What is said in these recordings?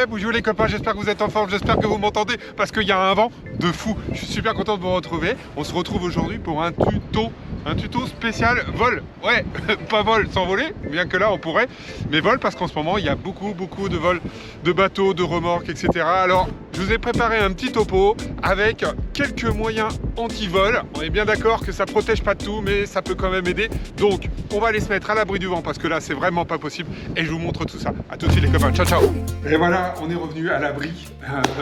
bonjour les copains, j'espère que vous êtes en forme, j'espère que vous m'entendez parce qu'il y a un vent de fou. Je suis super content de vous retrouver. On se retrouve aujourd'hui pour un tuto spécial vol. Ouais, pas vol sans voler, bien que là on pourrait, mais vol parce qu'en ce moment il y a beaucoup de vols de bateaux, de remorques, etc. Alors je vous ai préparé un petit topo avec quelques moyens anti-vol. On est bien d'accord que ça protège pas de tout, mais ça peut quand même aider. Donc on va aller se mettre à l'abri du vent parce que là c'est vraiment pas possible et je vous montre tout ça. À tout de suite les copains, ciao ciao. Et voilà, on est revenu à l'abri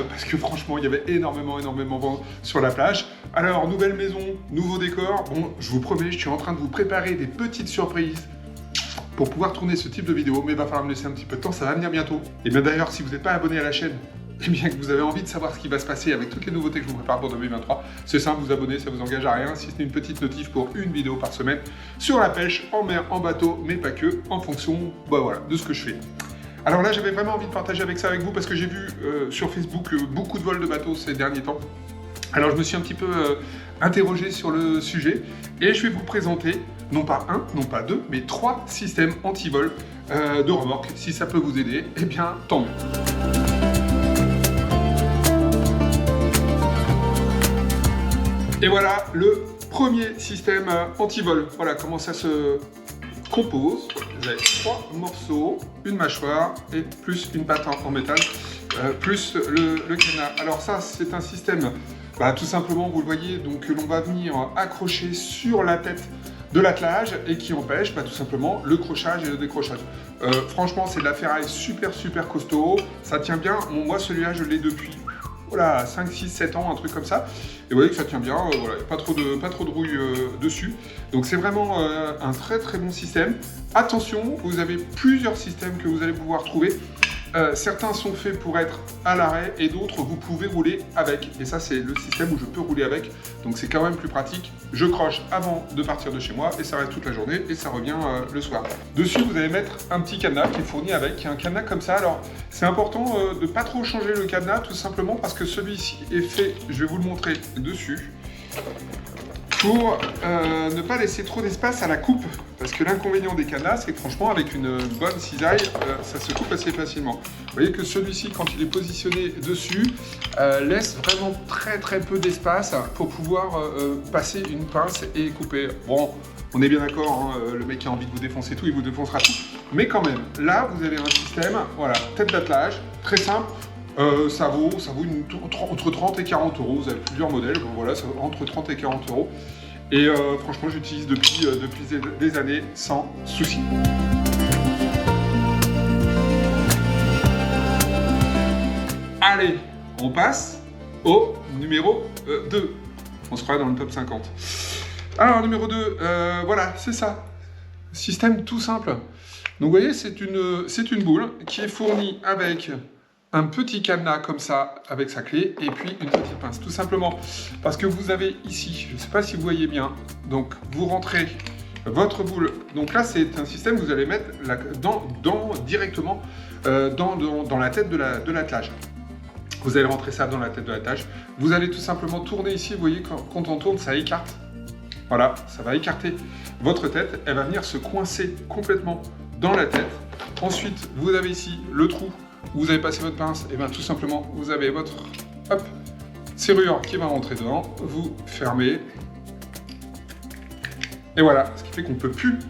parce que franchement il y avait énormément de vent sur la plage. Alors nouvelle maison, nouveau décor. Bon, je vous promets, je suis en train de vous préparer des petites surprises pour pouvoir tourner ce type de vidéo, mais il va falloir me laisser un petit peu de temps, ça va venir bientôt. Et bien d'ailleurs, si vous n'êtes pas abonné à la chaîne, et bien que vous avez envie de savoir ce qui va se passer avec toutes les nouveautés que je vous prépare pour 2023, c'est simple, vous abonner, ça vous engage à rien, si ce n'est une petite notif pour une vidéo par semaine sur la pêche, en mer, en bateau, mais pas que, en fonction voilà, de ce que je fais. Alors là, j'avais vraiment envie de partager avec vous parce que j'ai vu sur Facebook beaucoup de vols de bateaux ces derniers temps. Alors je me suis un petit peu interrogé sur le sujet et je vais vous présenter non pas un, non pas deux, mais 3 systèmes anti-vol de remorque. Si ça peut vous aider, eh bien tant mieux. Et voilà le premier système anti-vol. Voilà comment ça se compose. Vous avez 3 morceaux, une mâchoire et plus une patte en métal, plus le cadenas. Alors ça, c'est un système, tout simplement, vous le voyez, donc que l'on va venir accrocher sur la tête de l'attelage et qui empêche tout simplement le crochage et le décrochage. Franchement, c'est de la ferraille super costaud. Ça tient bien. Bon, moi, celui-là, je l'ai depuis 5, 6, 7 ans, un truc comme ça. Et vous voyez que ça tient bien, voilà, pas trop de rouille dessus. Donc c'est vraiment un très bon système. Attention, vous avez plusieurs systèmes que vous allez pouvoir trouver. Certains sont faits pour être à l'arrêt et d'autres vous pouvez rouler avec. Et ça c'est le système où je peux rouler avec. Donc c'est quand même plus pratique. Je croche avant de partir de chez moi et ça reste toute la journée et ça revient le soir. Dessus vous allez mettre un petit cadenas qui est fourni avec, qui est un cadenas comme ça. Alors c'est important de pas trop changer le cadenas tout simplement parce que celui-ci est fait, je vais vous le montrer dessus, pour ne pas laisser trop d'espace à la coupe. Parce que l'inconvénient des cadenas, c'est que franchement, avec une bonne cisaille, ça se coupe assez facilement. Vous voyez que celui-ci, quand il est positionné dessus, laisse vraiment très peu d'espace pour pouvoir passer une pince et couper. Bon, on est bien d'accord, hein, le mec qui a envie de vous défoncer tout, il vous défoncera tout. Mais quand même, là, vous avez un système, voilà, tête d'attelage, très simple. Ça vaut entre 30 et 40 euros. Vous avez plusieurs modèles, donc voilà, ça vaut entre 30 et 40 euros. Et franchement, j'utilise depuis des années sans souci. Allez, on passe au numéro 2. On se croirait dans le top 50. Alors, numéro 2, voilà, c'est ça. Système tout simple. Donc, vous voyez, c'est une boule qui est fournie avec un petit cadenas comme ça avec sa clé et puis une petite pince, tout simplement parce que vous avez ici, je ne sais pas si vous voyez bien, donc vous rentrez votre boule, donc là c'est un système que vous allez mettre directement dans la tête de l'attelage. Vous allez rentrer ça dans la tête de l'attelage, vous allez tout simplement tourner ici, vous voyez quand on tourne ça écarte, voilà, ça va écarter votre tête, elle va venir se coincer complètement dans la tête. Ensuite vous avez ici le trou. Vous avez passé votre pince, et bien tout simplement, vous avez votre serrure qui va rentrer dedans, vous fermez, et voilà, ce qui fait qu'on ne peut plus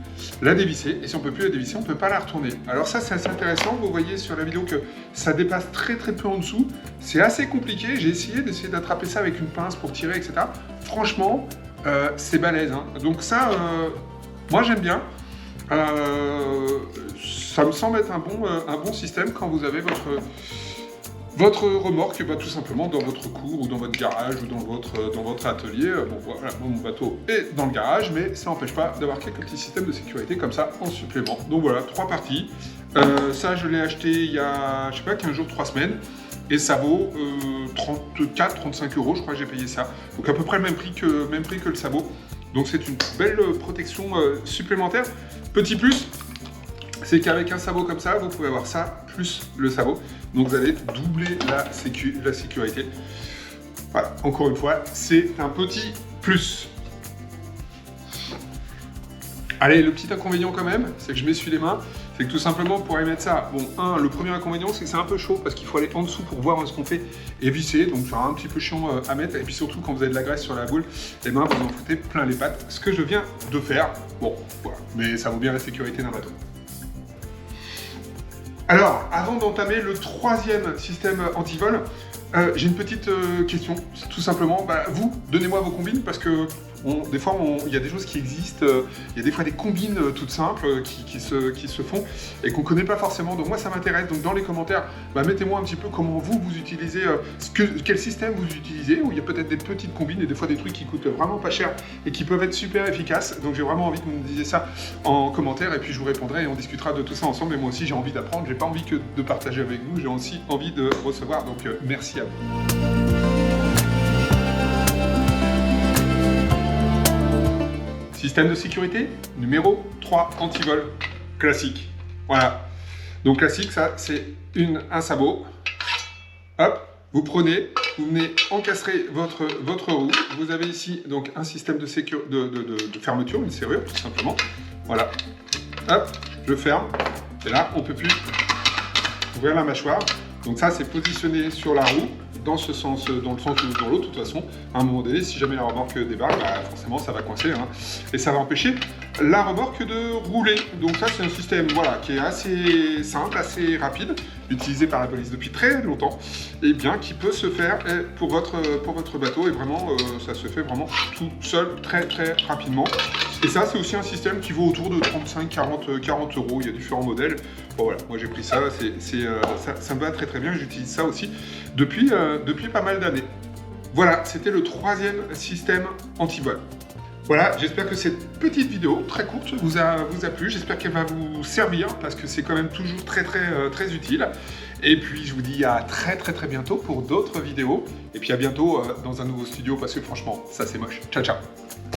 la dévisser, et si on ne peut plus la dévisser, on ne peut pas la retourner. Alors ça, c'est assez intéressant, vous voyez sur la vidéo que ça dépasse très peu en dessous, c'est assez compliqué, j'ai essayé d'attraper ça avec une pince pour tirer, etc. Franchement, c'est balèze, hein. Donc ça, moi j'aime bien. Ça me semble être un bon système quand vous avez votre remorque tout simplement dans votre cour ou dans votre garage ou dans votre atelier. Bon voilà, mon bateau est dans le garage, mais ça n'empêche pas d'avoir quelques petits systèmes de sécurité comme ça en supplément. Donc voilà, 3 parties. Ça je l'ai acheté il y a, je sais pas, 15 jours, 3 semaines. Et ça vaut 34-35 euros, je crois que j'ai payé ça. Donc à peu près le même prix que le sabot. Donc c'est une belle protection supplémentaire. Petit plus, c'est qu'avec un sabot comme ça, vous pouvez avoir ça plus le sabot. Donc vous allez doubler la sécurité. Voilà, encore une fois, c'est un petit plus. Allez, le petit inconvénient quand même, c'est que je m'essuie les mains. c'est que tout simplement, pour y mettre ça, bon, le premier inconvénient, c'est que c'est un peu chaud parce qu'il faut aller en dessous pour voir ce qu'on fait et visser, donc c'est un petit peu chiant à mettre. Et puis surtout, quand vous avez de la graisse sur la boule, et ben vous en foutez plein les pattes, ce que je viens de faire. Bon, voilà, mais ça vaut bien la sécurité d'un bateau. Alors, avant d'entamer le troisième système anti-vol, j'ai une petite question, tout simplement. Vous, donnez-moi vos combines parce que des fois, il y a des choses qui existent, il y a des fois des combines toutes simples qui se font et qu'on ne connaît pas forcément. Donc moi, ça m'intéresse. Donc dans les commentaires, mettez-moi un petit peu comment vous utilisez, quel système vous utilisez, où il y a peut-être des petites combines et des fois des trucs qui coûtent vraiment pas cher et qui peuvent être super efficaces. Donc j'ai vraiment envie que vous me disiez ça en commentaire et puis je vous répondrai et on discutera de tout ça ensemble. Et moi aussi, j'ai envie d'apprendre. J'ai pas envie que de partager avec vous, j'ai aussi envie de recevoir. Donc merci à vous. Système de sécurité numéro 3, anti-vol, classique. Voilà. Donc classique, ça c'est un sabot. Hop, vous prenez, vous venez encastrer votre roue. Vous avez ici donc un système de fermeture, une serrure tout simplement. Voilà. Hop, je ferme. Et là, on ne peut plus ouvrir la mâchoire. Donc ça, c'est positionné sur la roue, dans ce sens, dans le sens ou dans l'autre, de toute façon. À un moment donné, si jamais la remorque débarque, forcément, ça va coincer. Et ça va empêcher la remorque de rouler. Donc ça, c'est un système qui est assez simple, assez rapide, utilisé par la police depuis très longtemps, et bien qui peut se faire pour votre bateau. Et vraiment, ça se fait vraiment tout seul, très très rapidement. Et ça, c'est aussi un système qui vaut autour de 35-40 €. Il y a différents modèles. Bon voilà, moi j'ai pris ça, ça me va très très bien. J'utilise ça aussi depuis pas mal d'années. Voilà, c'était le troisième système anti-vol. Voilà, j'espère que cette petite vidéo, très courte, vous a plu. J'espère qu'elle va vous servir, parce que c'est quand même toujours très utile. Et puis, je vous dis à très bientôt pour d'autres vidéos. Et puis à bientôt dans un nouveau studio, parce que franchement, ça c'est moche. Ciao, ciao.